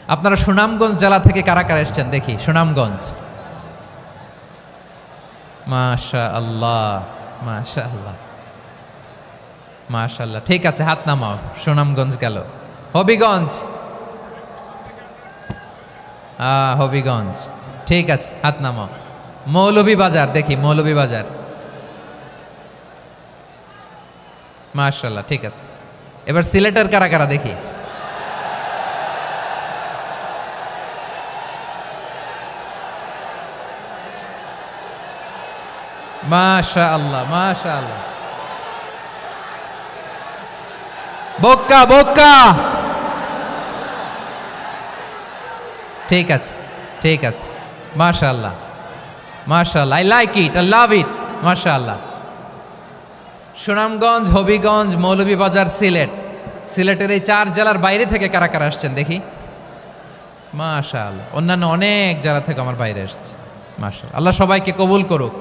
আপনারা সুনামগঞ্জ জেলা থেকে কারা কারা এসছেন দেখি? সুনামগঞ্জ, মাশা আল্লাহ, মাশা আল্লাহ, মাশা আল্লাহ। ঠিক আছে, হাত নামাও। সুনামগঞ্জ গেল। হবিগঞ্জ, হবিগঞ্জ, ঠিক আছে, হাত নামাও। মৌলভীবাজার দেখি, মৌলভীবাজার, মাশাআল্লাহ, ঠিক আছে। এবার সিলেটের কারা কারা দেখি? মাশাআল্লাহ, মাশাআল্লাহ। বক্কা, বক্কা, ঠিক আছে, ঠিক আছে, মাশাআল্লাহ, মাশাআল্লাহ, I like it, I love it, মাশাআল্লাহ। সুনামগঞ্জ, হবিগঞ্জ, মৌলভীবাজার, সিলেট। সিলেটের এই 4 জেলার বাইরে থেকে কারা কারা আসছেন দেখি? মাশাআল্লাহ। অন্যান্য অনেক জেলা থেকে আমার বাইরে এসেছে, মাশাআল্লাহ। আল্লাহ সবাইকে কবুল করুক।